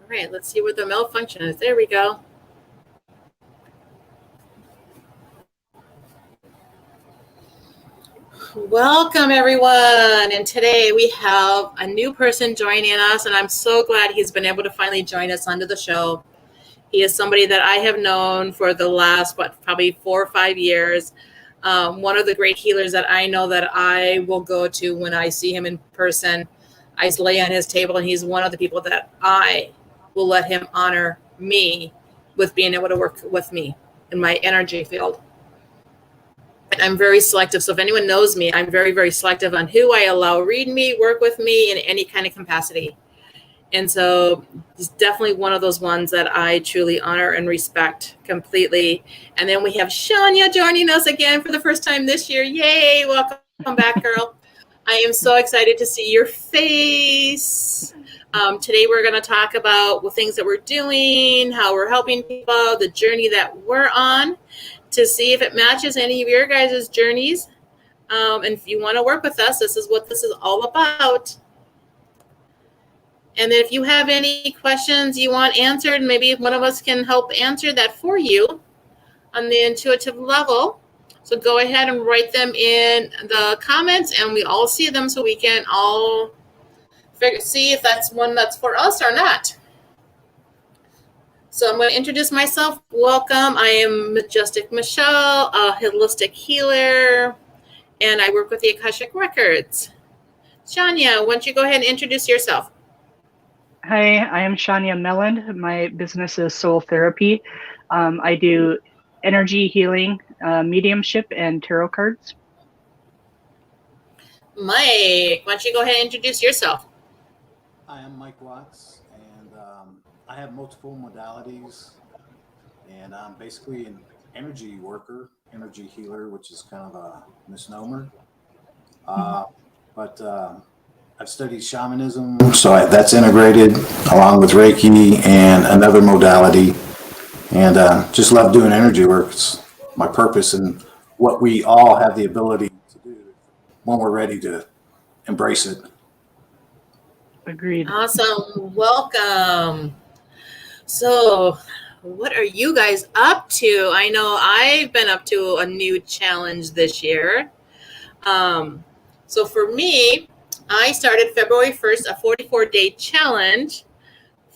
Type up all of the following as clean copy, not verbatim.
All right, let's see where the malfunction is. There we go. Welcome, everyone. And today we have a new person joining us, and I'm so glad he's been able to finally join us onto the show. He is somebody that I have known for the last, probably 4 or 5 years. One of the great healers that I know that I will go to when I see him in person. I lay on his table, and he's one of the people that I will let him honor me with being able to work with me in my energy field. And I'm very selective. So if anyone knows me, I'm very, very selective on who I allow read me, work with me in any kind of capacity. And so he's definitely one of those ones that I truly honor and respect completely. And then we have Shania joining us again for the first time this year. Yay, welcome back, girl. I am so excited to see your face. Today we're going to talk about the things that we're doing, how we're helping people, the journey that we're on, to see if it matches any of your guys' journeys. And if you want to work with us, this is what this is all about. And then if you have any questions you want answered, maybe one of us can help answer that for you on the intuitive level. So go ahead and write them in the comments, and we all see them so we can all see if that's one that's for us or not. So I'm going to introduce myself. Welcome. I am Majestic Michelle, a holistic healer, and I work with the Akashic Records. Shania, why don't you go ahead and introduce yourself? Hi, I am Shania Melland. My business is Soul Therapy. I do energy healing, mediumship, and tarot cards. Mike, why don't you go ahead and introduce yourself? Hi, I'm Mike Watts, and I have multiple modalities, and I'm basically an energy worker, energy healer, which is kind of a misnomer. But I've studied shamanism, so that's integrated along with Reiki and another modality, and just love doing energy work. It's my purpose and what we all have the ability to do when we're ready to embrace it. Agreed. Awesome. Welcome. So what are you guys up to? I know I've been up to a new challenge this year. So for me, I started February 1st, a 44-day challenge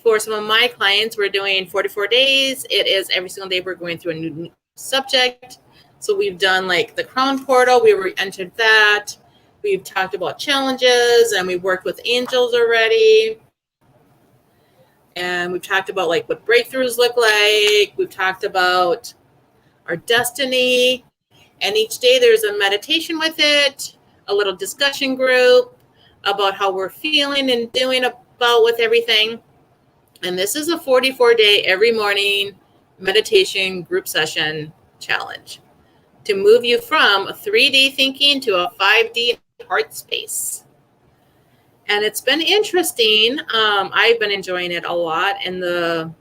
for some of my clients. We're doing 44 days. It is every single day we're going through a new subject. So we've done like the Crown Portal. We entered that. We've talked about challenges, and we worked with angels already. And we've talked about like what breakthroughs look like. We've talked about our destiny. And each day there's a meditation with it, a little discussion group about how we're feeling and doing about with everything. And this is a 44-day every morning meditation group session challenge to move you from a 3D thinking to a 5D heart space. And it's been interesting. I've been enjoying it a lot, and the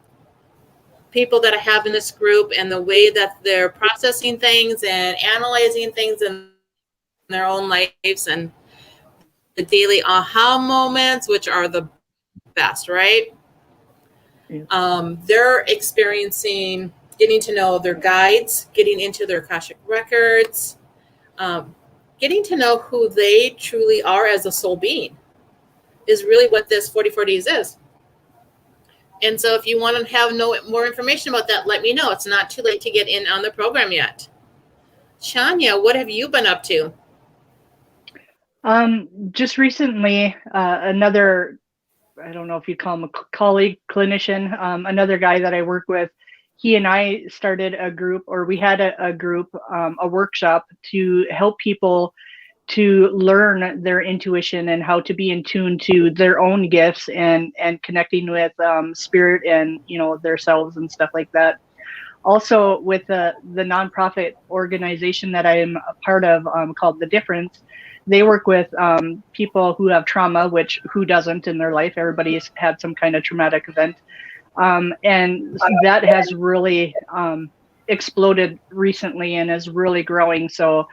people that I have in this group and the way that they're processing things and analyzing things in their own lives, and the daily aha moments, which are the best, right? Yeah. They're experiencing, getting to know their guides, getting into their Akashic Records, getting to know who they truly are as a soul being is really what this 44 days is. And so if you want to have more information about that, let me know. It's not too late to get in on the program yet. Shania, what have you been up to? Just recently, another, I don't know if you call him a colleague, clinician, another guy that I work with, he and I started a group, or we had a group, a workshop to help people to learn their intuition and how to be in tune to their own gifts and connecting with spirit and, you know, themselves and stuff like that. Also with the nonprofit organization that I am a part of called The Difference, they work with people who have trauma, which who doesn't in their life? Everybody's had some kind of traumatic event. And that has really exploded recently and is really growing. So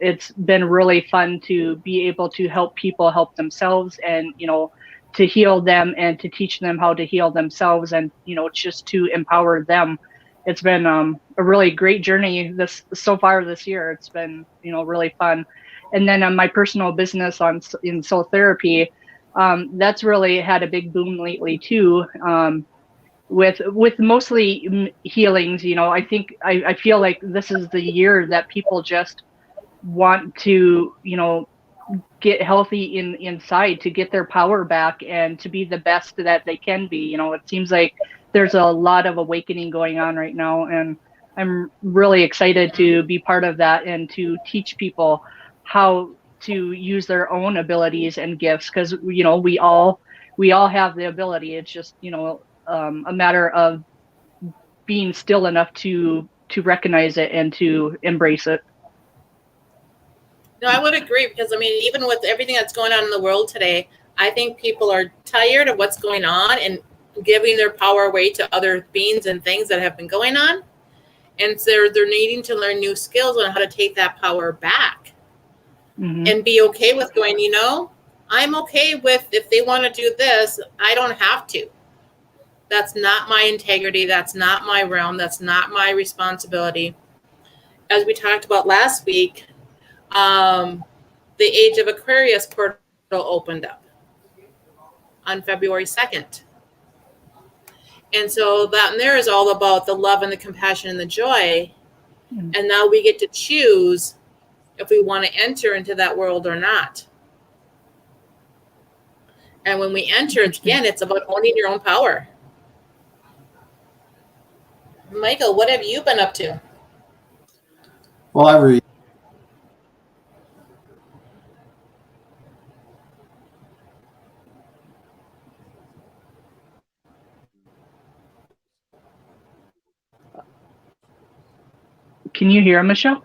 it's been really fun to be able to help people help themselves and, you know, to heal them and to teach them how to heal themselves, and just to empower them. It's been a really great journey so far this year. It's been really fun. And then on my personal business in soul therapy, that's really had a big boom lately too. With mostly healings, I think I feel like this is the year that people just want to get healthy inside, to get their power back and to be the best that they can be. It seems like there's a lot of awakening going on right now, and I'm really excited to be part of that and to teach people how to use their own abilities and gifts, because we all have the ability. It's just a matter of being still enough to recognize it and to embrace it. No, I would agree, because even with everything that's going on in the world today, I think people are tired of what's going on and giving their power away to other beings and things that have been going on. And so they're needing to learn new skills on how to take that power back and be okay with going, I'm okay with, if they want to do this, I don't have to. That's not my integrity. That's not my realm. That's not my responsibility. As we talked about last week, the Age of Aquarius portal opened up on February 2nd. And so that and there is all about the love and the compassion and the joy. And now we get to choose if we want to enter into that world or not. And when we enter, again, it's about owning your own power. Michael, what have you been up to? Well, I read. Can you hear him, Michelle?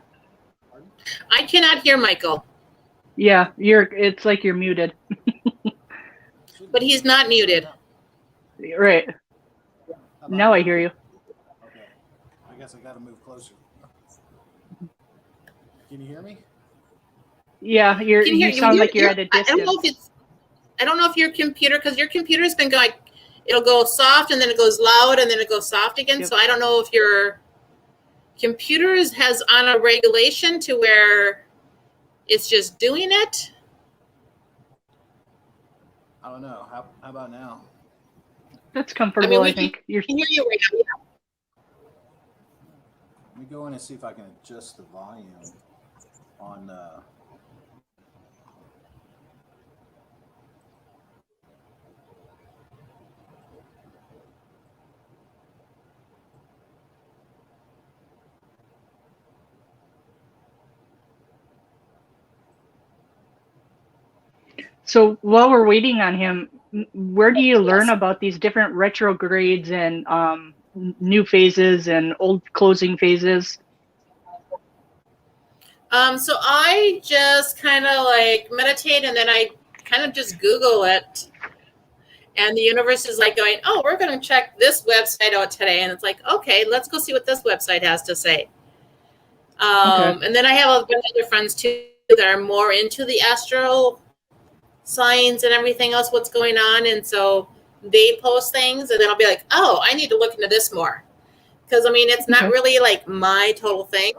I cannot hear Michael. Yeah, it's like you're muted. But he's not muted. Right. Now I hear you. Okay. I guess I got to move closer. Can you hear me? Yeah, you sound like you're at a distance. I don't know if your computer, because your computer's been going, it'll go soft and then it goes loud and then it goes soft again. Yep. So I don't know if your computer has on a regulation to where it's just doing it. I don't know. How about now? That's comfortable, I think. I can hear you right now. Let me go in and see if I can adjust the volume on So while we're waiting on him, where do you learn about these different retrogrades and new phases and old closing phases? So I just kind of like meditate, and then I kind of just Google it. And the universe is like going, oh, we're going to check this website out today. And it's like, okay, let's go see what this website has to say. And then I have a bunch of other friends too that are more into the astral signs and everything else, what's going on. And so they post things, and then I'll be like, oh, I need to look into this more. Because, it's not really like my total thing.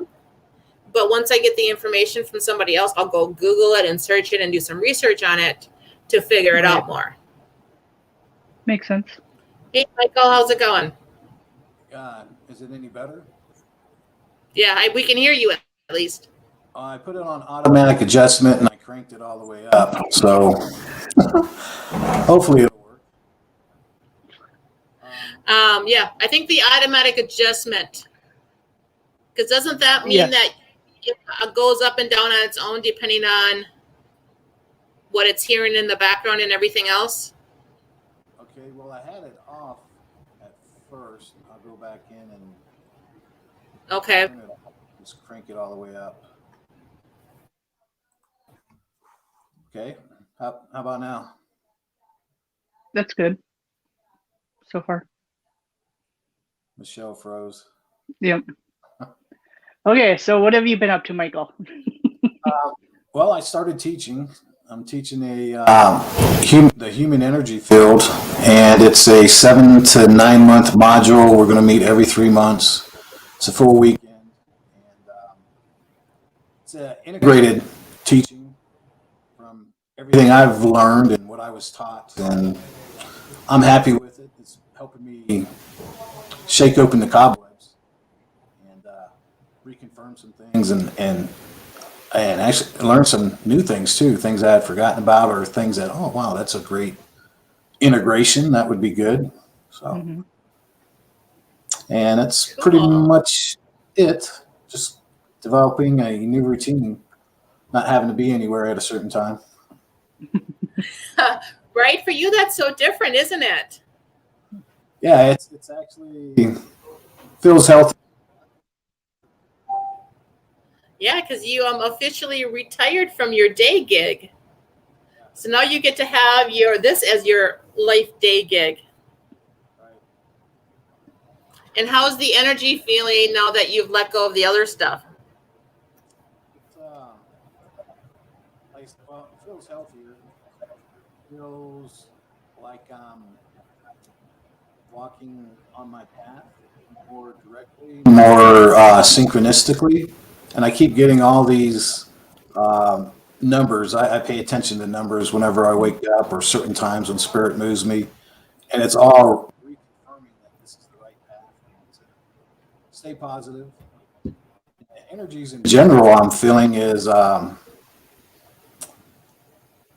But once I get the information from somebody else, I'll go Google it and search it and do some research on it to figure it out more. Makes sense. Hey, Michael, how's it going? Is it any better? Yeah, we can hear you at least. I put it on automatic adjustment and I cranked it all the way up. So hopefully it'll work. Yeah, I think the automatic adjustment, because doesn't that mean that it goes up and down on its own depending on what it's hearing in the background and everything else? Okay, well, I had it off at first. I'll go back in and just crank it all the way up. Okay, how about now? That's good so far. Michelle froze. Yep. Okay, so what have you been up to, Michael? Well, I started teaching I'm teaching the human energy field, and it's a 7 to 9 month module. We're going to meet every 3 months. It's a full weekend, and it's an integrated teaching from everything I've learned and what I was taught, and I'm happy with it. It's helping me shake open the cobwebs and reconfirm some things, and actually learn some new things too, things I had forgotten about, or things that, oh wow, that's a great integration. That would be good. So, Mm-hmm. and that's pretty much it. Just developing a new routine, not having to be anywhere at a certain time. Right? For you, that's so different, isn't it? Yeah, it's actually feels healthy. Yeah, because you officially retired from your day gig. So now you get to have this as your life day gig. And how's the energy feeling now that you've let go of the other stuff? It's, well, it feels healthier. It feels like walking on my path more directly, more synchronistically. And I keep getting all these numbers. I pay attention to numbers whenever I wake up or certain times when spirit moves me. And it's all reconfirming that this is the right path. And to stay positive. Energies in general, I'm feeling is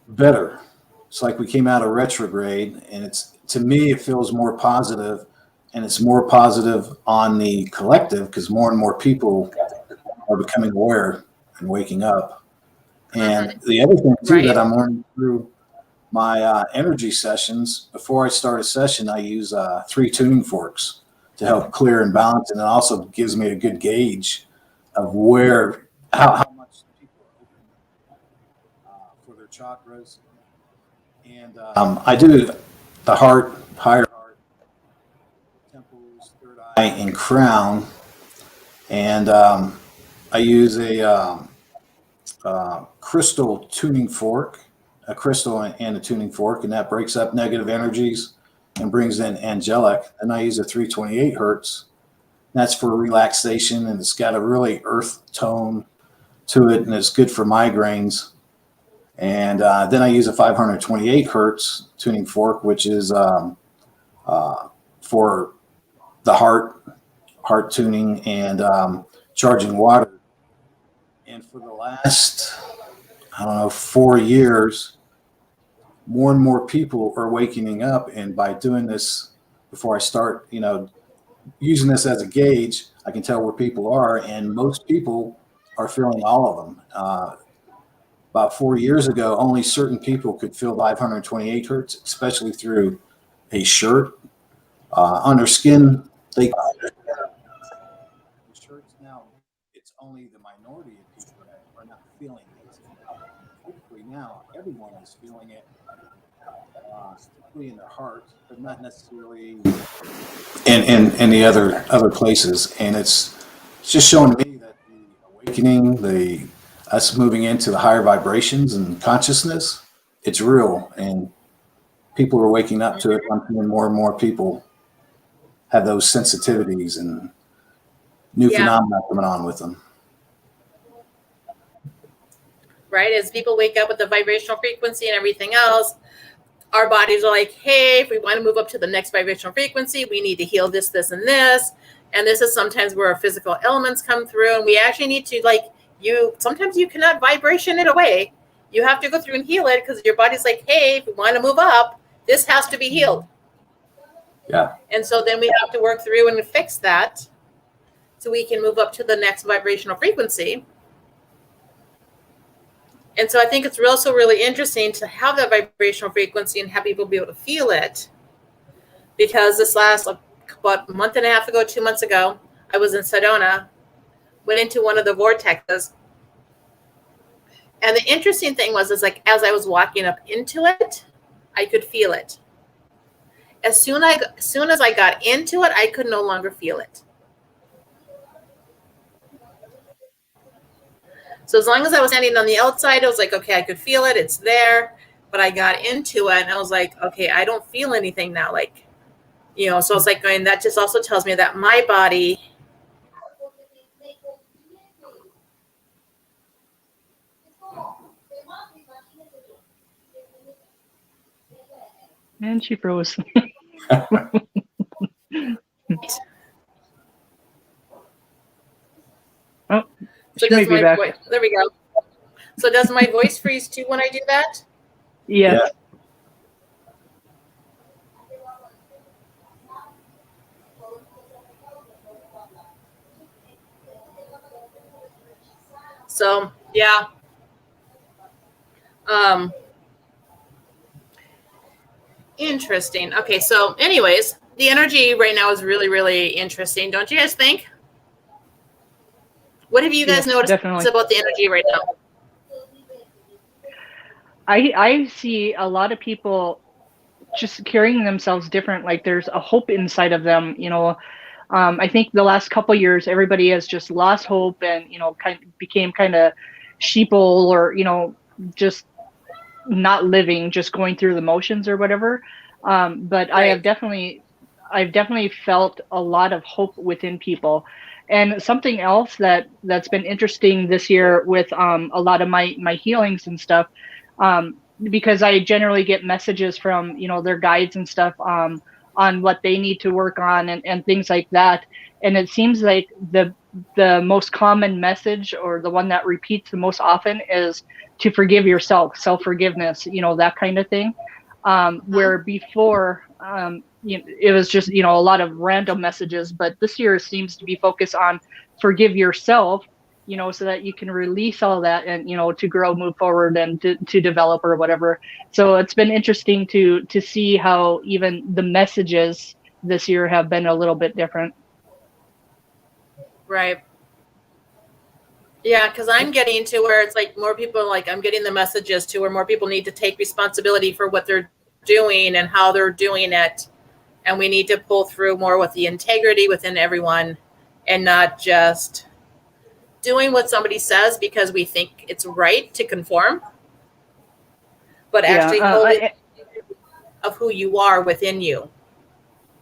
better. It's like we came out of retrograde, and it's, to me, it feels more positive, and it's more positive on the collective because more and more people are becoming aware and waking up. And the other thing too that I'm learning through my energy sessions, before I start a session, I use 3 tuning forks to help clear and balance, and it also gives me a good gauge of how much people are open for their chakras. And I do the heart, higher heart, temples, third eye, and crown. And I use a crystal tuning fork, a crystal and a tuning fork, and that breaks up negative energies and brings in angelic. And I use a 328 hertz. That's for relaxation, and it's got a really earth tone to it, and it's good for migraines. And then I use a 528 hertz tuning fork, which is for the heart tuning and charging water. And for the last, I don't know, 4 years, more and more people are waking up. And by doing this, before I start, using this as a gauge, I can tell where people are. And most people are feeling all of them. About 4 years ago, only certain people could feel 528 hertz, especially through a shirt. On their skin, they shirts. Now, it's only the minority of people that are not feeling it. Hopefully now, everyone is feeling it, particularly in their heart, but not necessarily in the other places. And it's just showing me that the awakening, us moving into the higher vibrations and consciousness, it's real, and people are waking up to it. I'm seeing more and more people have those sensitivities and new phenomena coming on with them. Right? As people wake up with the vibrational frequency and everything else, our bodies are like, hey, if we want to move up to the next vibrational frequency, we need to heal this, this, and this. And this is sometimes where our physical elements come through. And we actually need to, sometimes you cannot vibration it away. You have to go through and heal it because your body's like, hey, if we want to move up, this has to be healed. Yeah. And so then we have to work through and fix that so we can move up to the next vibrational frequency. And so I think it's also really interesting to have that vibrational frequency and have people be able to feel it. Because this last, about a month and a half ago, 2 months ago, I was in Sedona, went into one of the vortexes. And the interesting thing was, as I was walking up into it, I could feel it. As soon as I got into it, I could no longer feel it. So as long as I was standing on the outside, I was like, okay, I could feel it. It's there. But I got into it and I was like, okay, I don't feel anything now. Like, you know, so it's like going, that just also tells me that my body. And she froze. Oh, So she may does be my back. voice, there we go. So does my voice freeze too when I do that? Yes. Yeah. So yeah. Interesting. Okay, so anyways, the energy right now is really, really interesting. Don't you guys think? What have you guys Yes, noticed definitely. about the energy right now? I see a lot of people just carrying themselves different. Like there's a hope inside of them, you know. I think the last couple of years, everybody has just lost hope and, you know, became kind of sheeple or, you know, just not living, just going through the motions or whatever. But Right. I've definitely felt a lot of hope within people. And something else that's been interesting this year with a lot of my healings and stuff, because I generally get messages from, you know, their guides and stuff, on what they need to work on and things like that. And it seems like the most common message, or the one that repeats the most often, is to forgive yourself, self-forgiveness, you know, that kind of thing. Where before, it was just, you know, a lot of random messages, but this year seems to be focused on forgive yourself, you know, so that you can release all that and, you know, to grow, move forward, and to develop or whatever. So it's been interesting to see how even the messages this year have been a little bit different. Right. Yeah, because I'm getting to where it's like more people, like I'm getting the messages to where more people need to take responsibility for what they're doing and how they're doing it. And we need to pull through more with the integrity within everyone and not just doing what somebody says because we think it's right to conform, but Yeah. actually holding of who you are within you.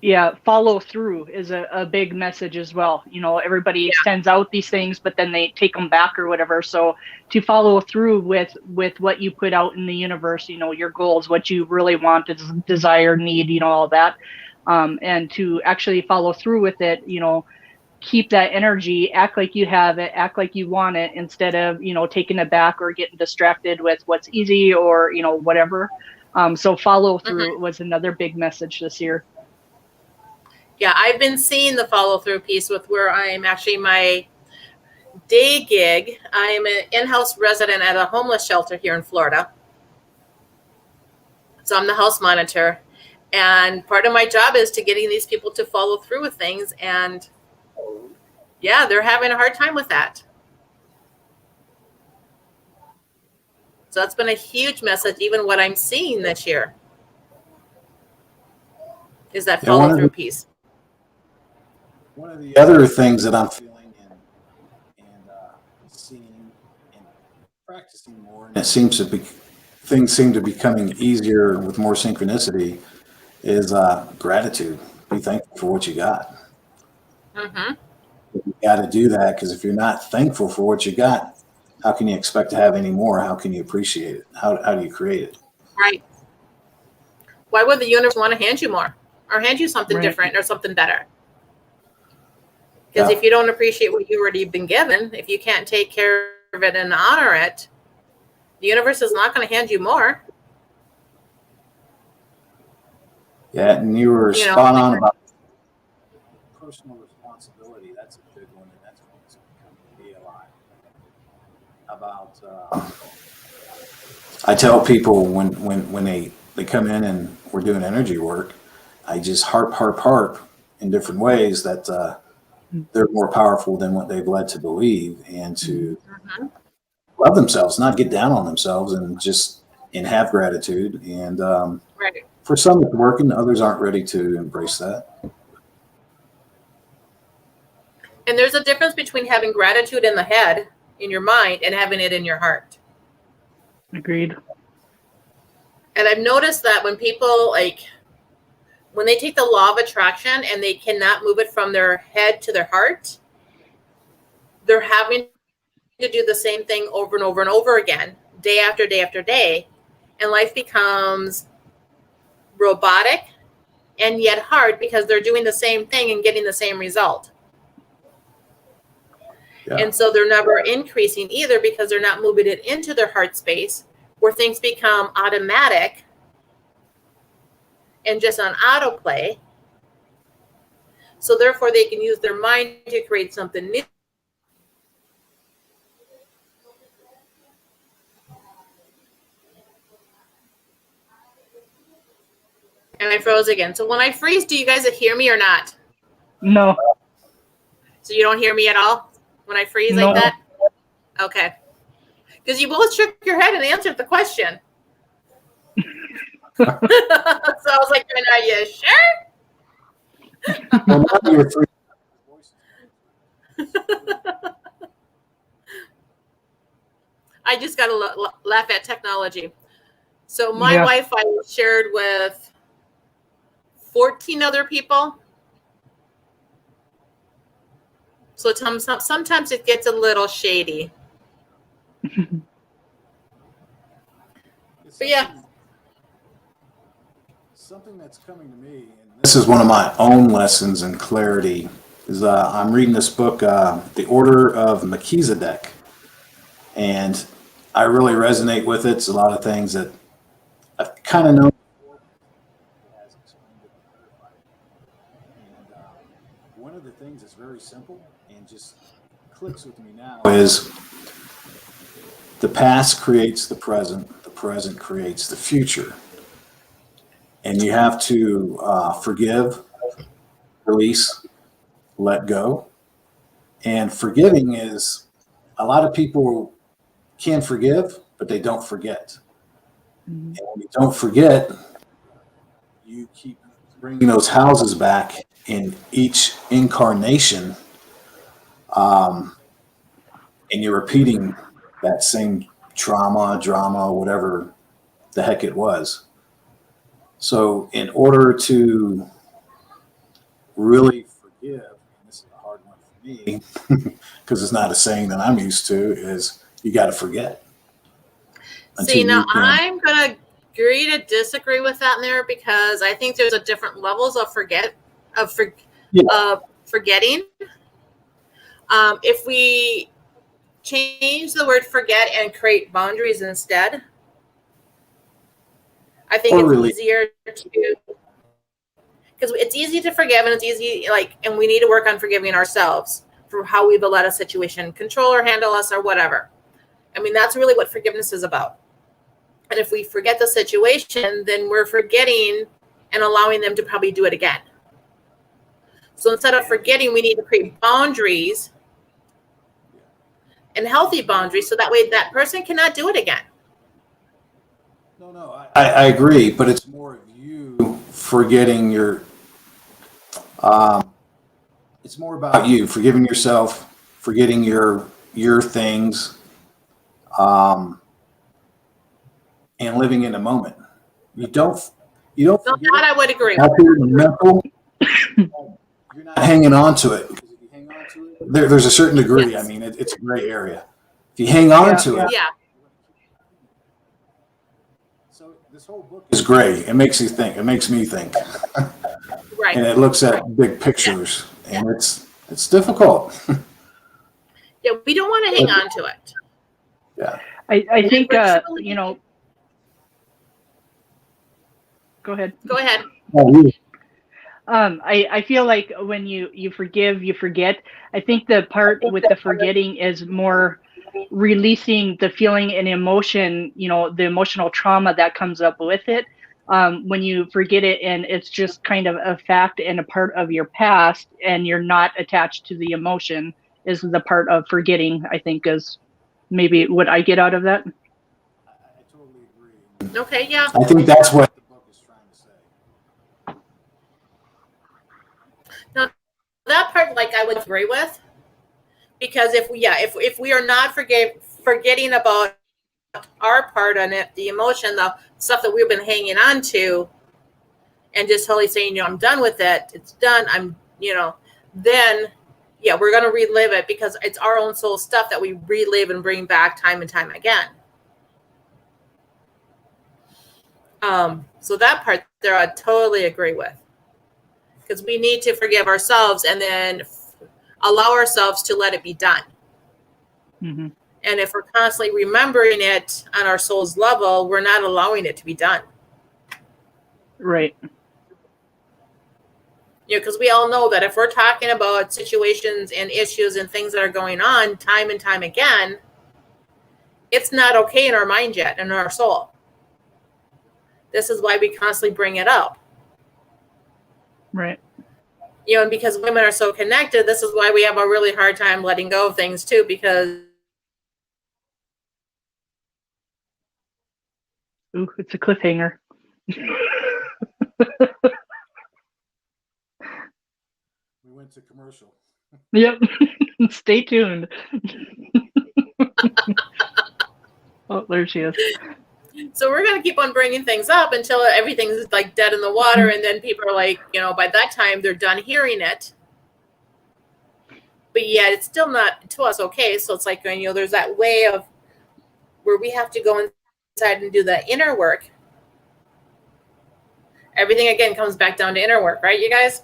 Yeah, follow through is a big message as well. You know, everybody sends out these things, but then they take them back or whatever. So to follow through with what you put out in the universe, you know, your goals, what you really want, desire, need, you know, all that, and to actually follow through with it, you know, keep that energy, act like you have it, act like you want it, instead of, you know, taking it back or getting distracted with what's easy or, you know, whatever. So follow through was another big message this year. Yeah, I've been seeing the follow through piece with where I'm actually my day gig. I'm an in-house resident at a homeless shelter here in Florida. So I'm the house monitor. And part of my job is to getting these people to follow through with things. And yeah, they're having a hard time with that. So that's been a huge message, even what I'm seeing this year is that follow through piece. One of the other things that I'm feeling and seeing and practicing more, and it seems to be things seem to be becoming easier with more synchronicity, is gratitude. Be thankful for what you got. Mm-hmm. You got to do that, because if you're not thankful for what you got, how can you expect to have any more? How can you appreciate it? How do you create it? Right. Why would the universe want to hand you more or hand you something Right. different or something better? Because if you don't appreciate what you already been given, if you can't take care of it and honor it, the universe is not going to hand you more. Yeah, and you were spot on about personal responsibility. That's a big one, and that's what's becoming to be a lot about. I tell people when they come in and we're doing energy work, I just harp in different ways that they're more powerful than what they've led to believe, and to love themselves, not get down on themselves, and have gratitude. And Right. for some it's working, others aren't ready to embrace that. And there's a difference between having gratitude in the head in your mind and having it in your heart. Agreed. And I've noticed that when people when they take the law of attraction and they cannot move it from their head to their heart, they're having to do the same thing over and over and over again, day after day after day. And life becomes robotic and yet hard because they're doing the same thing and getting the same result. Yeah. And so they're never increasing either because they're not moving it into their heart space where things become automatic and just on autoplay. So therefore they can use their mind to create something new. And I froze again. So when I freeze, do you guys hear me or not? No. So you don't hear me at all when I freeze like that? Okay. Because you both shook your head and answered the question. So I was like, are you sure? Well, now you're free. I just got to laugh at technology. So my Wi-Fi was shared with 14 other people. So sometimes it gets a little shady. But yeah. Something that's coming to me, and this is one of my own lessons in clarity, is I'm reading this book, The Order of Melchizedek. And I really resonate with it. It's a lot of things that I've kind of known before. And one of the things that's very simple and just clicks with me now is the past creates the present creates the future. And you have to forgive, release, let go. And forgiving is, a lot of people can forgive, but they don't forget. Mm-hmm. And when you don't forget, you keep bringing those houses back in each incarnation. And you're repeating that same trauma, drama, whatever the heck it was. So in order to really forgive, and this is a hard one for me, because it's not a saying that I'm used to, is you got to forget. See, now I'm going to agree to disagree with that in there because I think there's a different levels of forgetting. If we change the word forget and create boundaries instead, I think it's easier to, because it's easy to forgive and it's easy, and we need to work on forgiving ourselves for how we've let a situation control or handle us or whatever. I mean, that's really what forgiveness is about. And if we forget the situation, then we're forgetting and allowing them to probably do it again. So instead of forgetting, we need to create boundaries and healthy boundaries so that way that person cannot do it again. No, I agree, but it's more of you forgetting your, it's more about you forgiving yourself, forgetting your things, and living in the moment. You don't No, that I would agree. You're not hanging on to it. Because if you hang on to it, there's a certain degree. Yes. I mean, it's a gray area. If you hang on to it. Yeah. So this whole book is great. It makes you think. It makes me think. Right. And it looks at big pictures. Yeah. And it's difficult. Yeah, we don't want to hang on to it. Yeah. I think, Go ahead. Go ahead. I feel like when you forgive, you forget. I think the part with the forgetting is more releasing the feeling and emotion, the emotional trauma that comes up with it. When you forget it and it's just kind of a fact and a part of your past and you're not attached to the emotion is the part of forgetting, I think, is maybe what I get out of that. I totally agree. Okay, yeah. I think that's what the book is trying to say. Now, that part, I would agree with. Because if we are not forgetting about our part on it, the emotion, the stuff that we've been hanging on to, and just totally saying, I'm done with it. It's done. Then we're going to relive it because it's our own soul stuff that we relive and bring back time and time again. So that part there, I totally agree with, because we need to forgive ourselves and then allow ourselves to let it be done. Mm-hmm. And if we're constantly remembering it on our soul's level, we're not allowing it to be done. Right. Because we all know that if we're talking about situations and issues and things that are going on time and time again, it's not okay in our mind yet, in our soul. This is why we constantly bring it up. Right. And because women are so connected, this is why we have a really hard time letting go of things too, because ooh, it's a cliffhanger. We went to commercial. Yep. Stay tuned. Oh, there she is. So we're going to keep on bringing things up until everything's like dead in the water. And then people are like, by that time they're done hearing it. But yet it's still not to us okay. So it's like, there's that way of where we have to go inside and do the inner work. Everything again comes back down to inner work, right, you guys?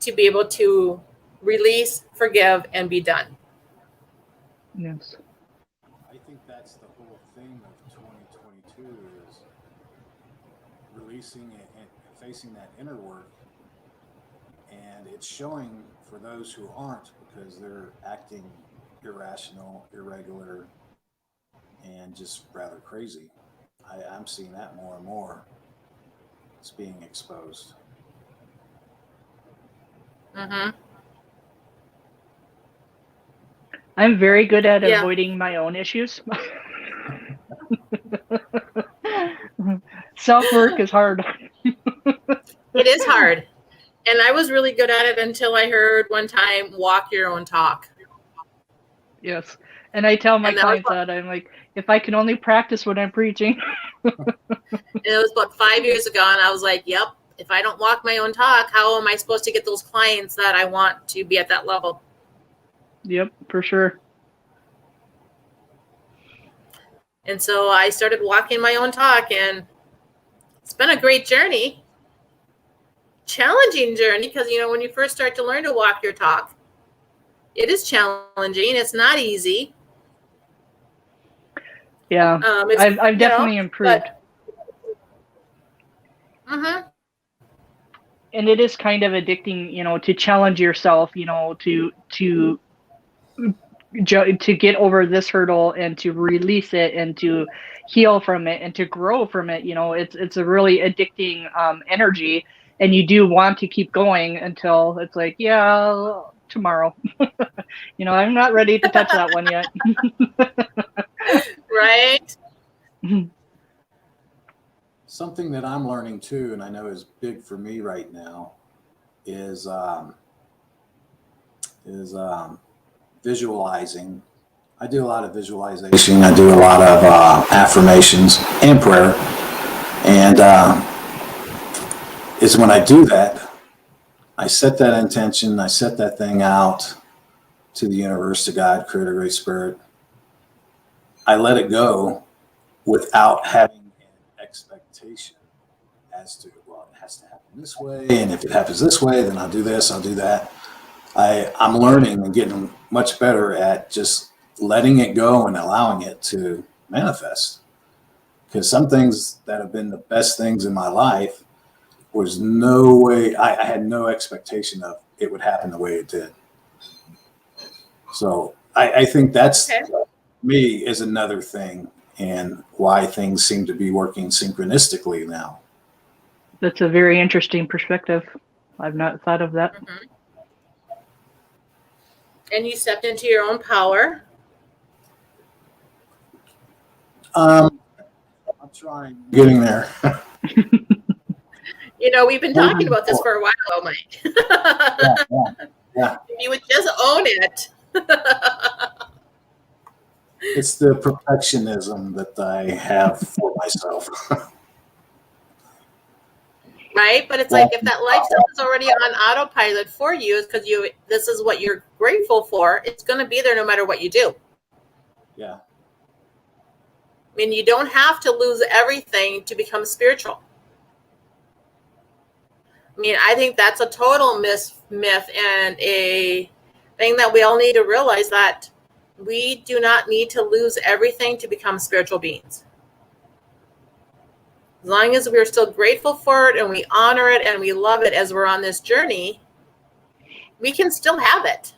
To be able to release, forgive, and be done. Yes. I think that's the whole thing of 2022 is releasing and facing that inner work. And it's showing for those who aren't, because they're acting irrational, irregular, and just rather crazy. I'm seeing that more and more. It's being exposed. Mm-hmm. I'm very good at avoiding my own issues. Self-work is hard. It is hard. And I was really good at it until I heard one time, walk your own talk. Yes. And I tell my clients that I'm like, if I can only practice what I'm preaching. And it was about 5 years ago. And I was like, yep, if I don't walk my own talk, how am I supposed to get those clients that I want to be at that level? Yep, for sure. And so I started walking my own talk, and it's been a great journey. Challenging journey, because, when you first start to learn to walk your talk, it is challenging. It's not easy. Yeah, I've definitely improved. Mm-hmm. And it is kind of addicting, to challenge yourself, to get over this hurdle and to release it and to heal from it and to grow from it. It's a really addicting energy, and you do want to keep going until it's like, tomorrow. I'm not ready to touch that one yet. Right. Something that I'm learning too, and I know is big for me right now, is visualizing. I do a lot of visualization. I do a lot of affirmations and prayer. And it's when I do that, I set that intention, I set that thing out to the universe, to God, Creator, Great Spirit. I let it go without having an expectation as to, well, it has to happen this way. And if it happens this way, then I'll do this, I'll do that. I'm learning and getting much better at just letting it go and allowing it to manifest. Because some things that have been the best things in my life was no way, I had no expectation of it would happen the way it did. So I think that's, me, is another thing, and why things seem to be working synchronistically now. That's a very interesting perspective. I've not thought of that. Mm-hmm. And you stepped into your own power. I'm trying, getting there. We've been talking about this for a while, Mike. Yeah. If you would just own it. It's the perfectionism that I have for myself. Right? But it's like if that lifestyle is already on autopilot for you, it's because this is what you're grateful for. It's going to be there no matter what you do. Yeah. I mean, you don't have to lose everything to become spiritual. I mean, I think that's a total myth and a thing that we all need to realize, that we do not need to lose everything to become spiritual beings. As long as we're still grateful for it and we honor it and we love it as we're on this journey, we can still have it.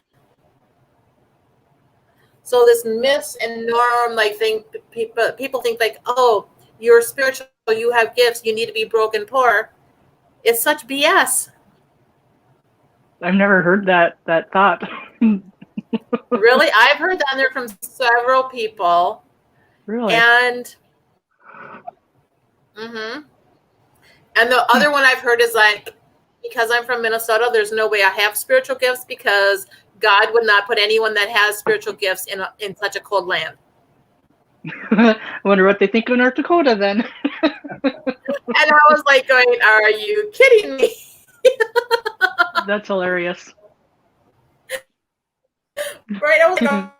So this myths and norm, like people think like, oh, you're spiritual, you have gifts, you need to be broke and poor. It's such BS. I've never heard that thought. Really? I've heard that there from several people. Really? And and the other one I've heard is like, because I'm from Minnesota, there's no way I have spiritual gifts because God would not put anyone that has spiritual gifts in such a cold land. I wonder what they think of North Dakota then. And I was like going, are you kidding me? That's hilarious. Right? I was like,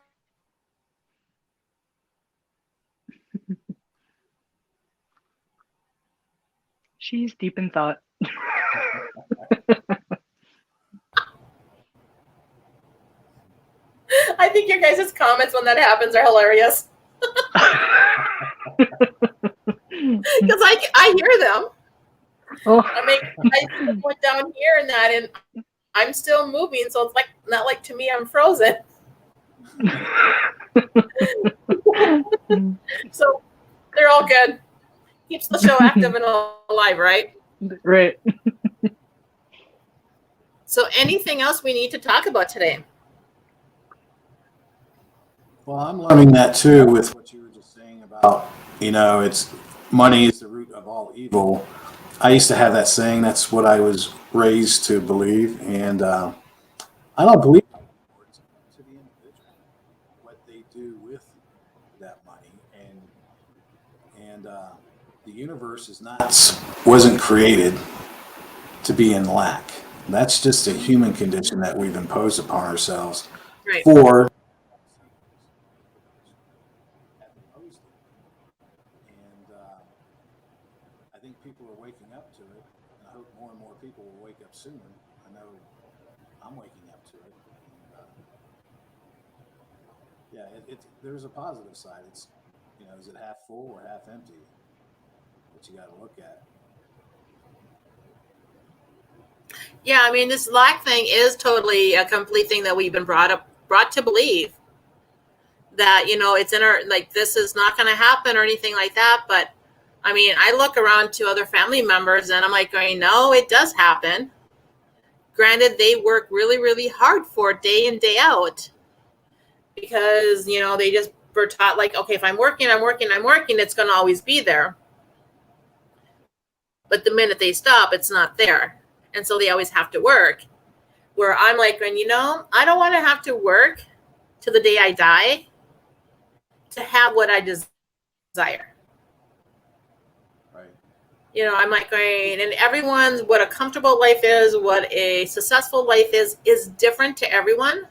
She's deep in thought. I think your guys' comments when that happens are hilarious. Because I hear them. Oh. I went down here and that, and I'm still moving, so it's like not like to me I'm frozen. So they're all good. Keeps the show active and alive, right? Right. So anything else we need to talk about today? Well, I'm learning that too with what you were just saying about, it's money is the root of all evil. I used to have that saying. That's what I was raised to believe. And I don't believe it anymore. It's up to the individual what they do with that money. And the universe wasn't created to be in lack. That's just a human condition that we've imposed upon ourselves. Right. For I think people are waking up to it, and I hope more and more people will wake up soon. I know I'm waking up to it. And, there's a positive side. It's, is it half full or half empty? That you got to look at. Yeah, I mean, this lack thing is totally a complete thing that we've been brought to believe that, it's in our, like, this is not going to happen or anything like that. But I mean, I look around to other family members and I'm like going, no, it does happen. Granted, they work really, really hard for it day in, day out, because, they just were taught like, okay, if I'm working, it's going to always be there. But the minute they stop, it's not there. And so they always have to work. Where I'm like, I don't want to have to work to the day I die to have what I desire. Right. I'm like going, and everyone's, what a comfortable life is, what a successful life is different to everyone.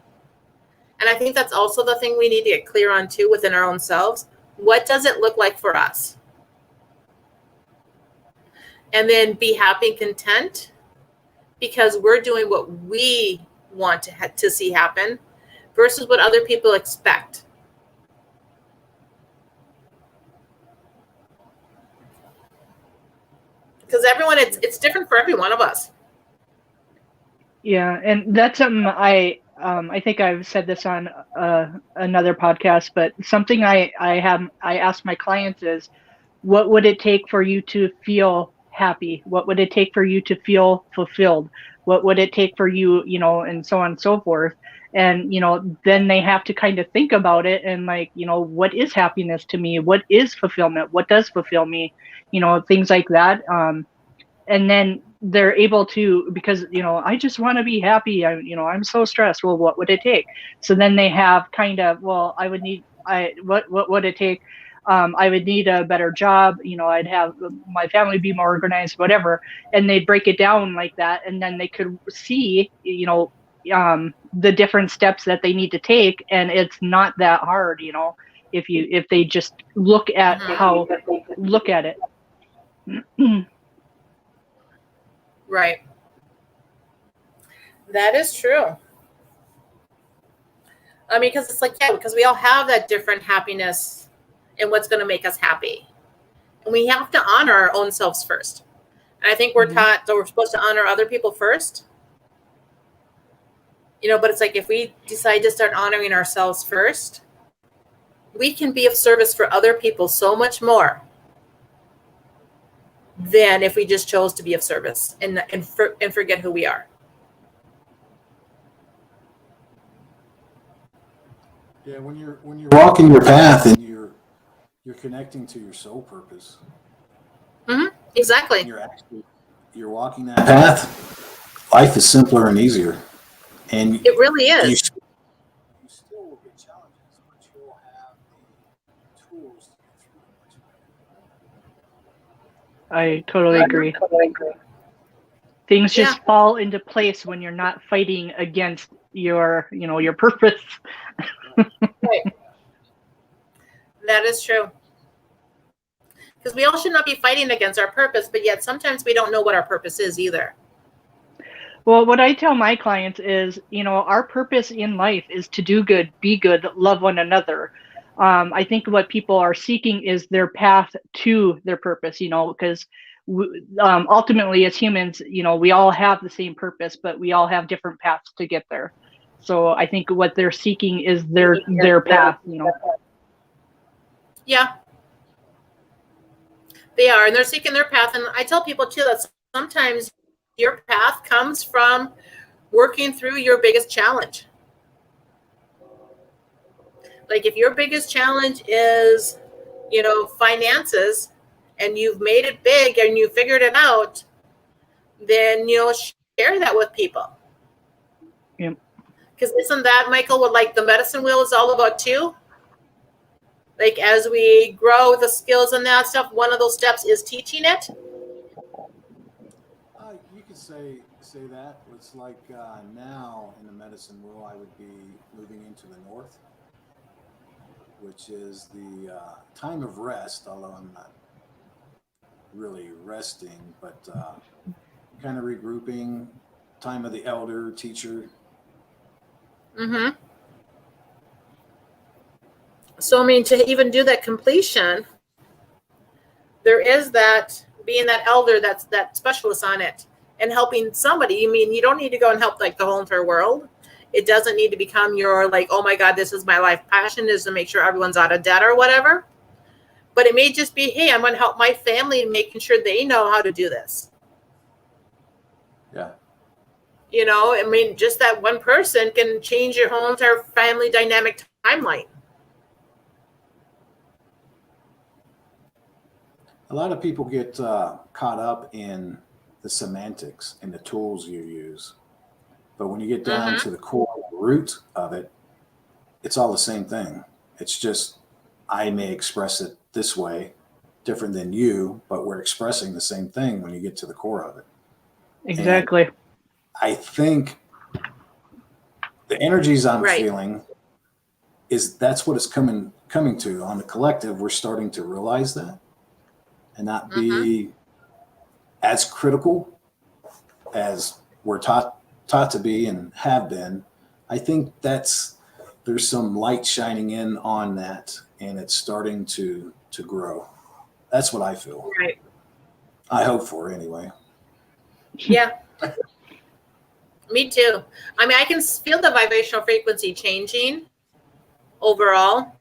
And I think that's also the thing we need to get clear on too within our own selves. What does it look like for us? And then be happy and content because we're doing what we want to see happen versus what other people expect. Because everyone, it's different for every one of us. Yeah, and that's something I think I've said this on another podcast, but something I ask my clients is, what would it take for you to feel happy? What would it take for you to feel fulfilled? What would it take for you, and so on and so forth. And, then they have to kind of think about it and like, what is happiness to me? What is fulfillment? What does fulfill me? Things like that. And then they're able to, because, I just want to be happy. I'm so stressed. Well, what would it take? So then they have kind of, well, what would it take? I would need a better job. I'd have my family be more organized, whatever. And they break it down like that. And then they could see, the different steps that they need to take. And it's not that hard, if they just look at look at it. Right. That is true. I mean, because it's like, yeah, because we all have that different happiness and what's going to make us happy. And we have to honor our own selves first. And I think we're taught that we're supposed to honor other people first. But it's like if we decide to start honoring ourselves first, we can be of service for other people so much more than if we just chose to be of service and forget who we are. Yeah, when you're walking your path and you're connecting to your soul purpose. Exactly. You're walking that path. Life is simpler and easier, and it really is. You still will get challenges, but you'll have the tools to get through it much better. I totally agree. Things just fall into place when you're not fighting against your purpose. Right. That is true. Because we all should not be fighting against our purpose, but yet sometimes we don't know what our purpose is either. Well, what I tell my clients is, our purpose in life is to do good, be good, love one another. I think what people are seeking is their path to their purpose, because ultimately as humans, we all have the same purpose, but we all have different paths to get there. So I think what they're seeking is their path, Yeah. They are, and they're seeking their path. And I tell people too that sometimes your path comes from working through your biggest challenge. Like if your biggest challenge is, finances, and you've made it big and you figured it out, then, share that with people. Yep. Because isn't that, Michael, what like the medicine wheel is all about too? Like as we grow the skills and that stuff, one of those steps is teaching it. You could say that. It's like now in the medicine wheel, I would be moving into the north, which is the time of rest, although I'm not really resting, but kind of regrouping, time of the elder, teacher. So, I mean, to even do that completion, there is that being that elder, that's that specialist on it and helping somebody. You mean, you don't need to go and help like the whole entire world. It doesn't need to become your like, oh my God, this is my life passion is to make sure everyone's out of debt or whatever. But it may just be, hey, I'm going to help my family and making sure they know how to do this. Yeah. I mean, just that one person can change your whole entire family dynamic timeline. A lot of people get caught up in the semantics and the tools you use. But when you get down to the core root of it, it's all the same thing. It's just I may express it this way, different than you, but we're expressing the same thing when you get to the core of it. Exactly. And I think the energies I'm feeling is that's what it's coming to on the collective. We're starting to realize that and not be as critical as we're taught to be and have been. I think there's some light shining in on that, and it's starting to grow. That's what I feel. Right. I hope for anyway. Yeah. Me too. I mean, I can feel the vibrational frequency changing overall.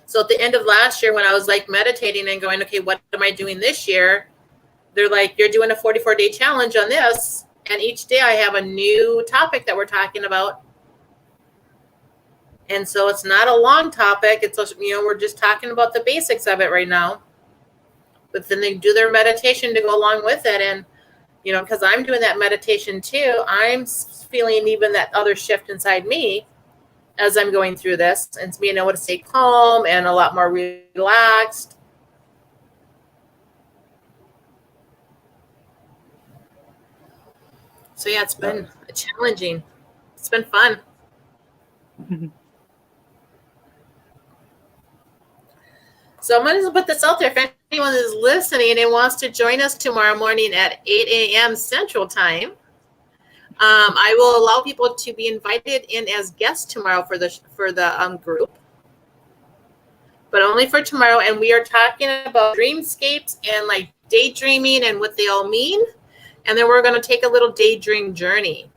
So at the end of last year, when I was like meditating and going, okay, what am I doing this year? They're like, you're doing a 44-day challenge on this. And each day I have a new topic that we're talking about. And so it's not a long topic. It's, we're just talking about the basics of it right now. but then they do their meditation to go along with it. And, you know, because I'm doing that meditation too, I'm feeling even that other shift inside me as I'm going through this, and being able to stay calm and a lot more relaxed. So yeah, it's been challenging. It's been fun. So I'm going to put this out there. If anyone is listening and wants to join us tomorrow morning at 8 a.m. Central Time, I will allow people to be invited in as guests tomorrow for the group, but only for tomorrow. And we are talking about dreamscapes and like daydreaming and what they all mean. And then we're going to take a little daydream journey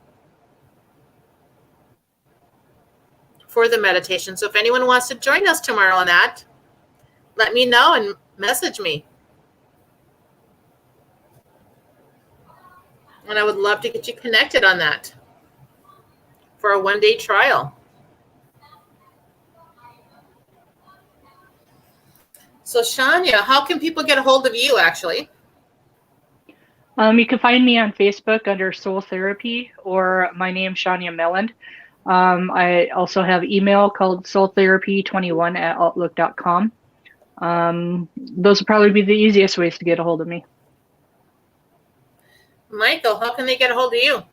for the meditation. So if anyone wants to join us tomorrow on that, let me know and message me. And I would love to get you connected on that for a one-day trial. So Shania, how can people get a hold of you actually? You can find me on Facebook under Soul Therapy, or my name, Shania Melland. I also have email called soultherapy21@outlook.com. Those would probably be the easiest ways to get a hold of me. Michael, how can they get a hold of you?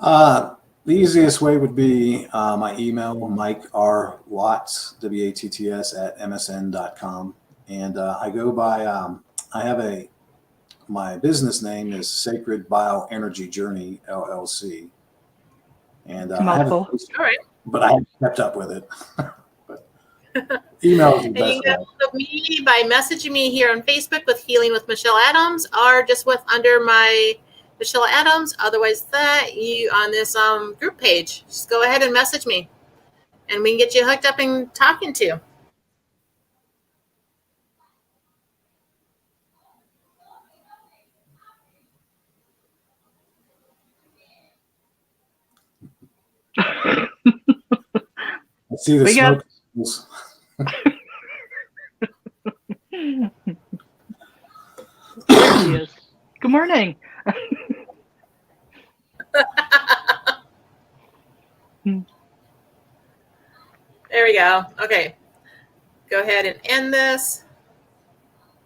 The easiest way would be my email, Mike R. Watts, WATTS @msn.com. And I go by, my business name is Sacred Bioenergy Journey, LLC. And I haven't, all right, but I haven't kept up with it. But email is the and best you can get way. hold of me by messaging me here on Facebook with Healing with Michelle Adams, or just with under my Michelle Adams. Otherwise, that you on this group page, just go ahead and message me, and we can get you hooked up and talking to. I see the We got- smoke. There he is. Good morning. There we go. Okay, go ahead and end this.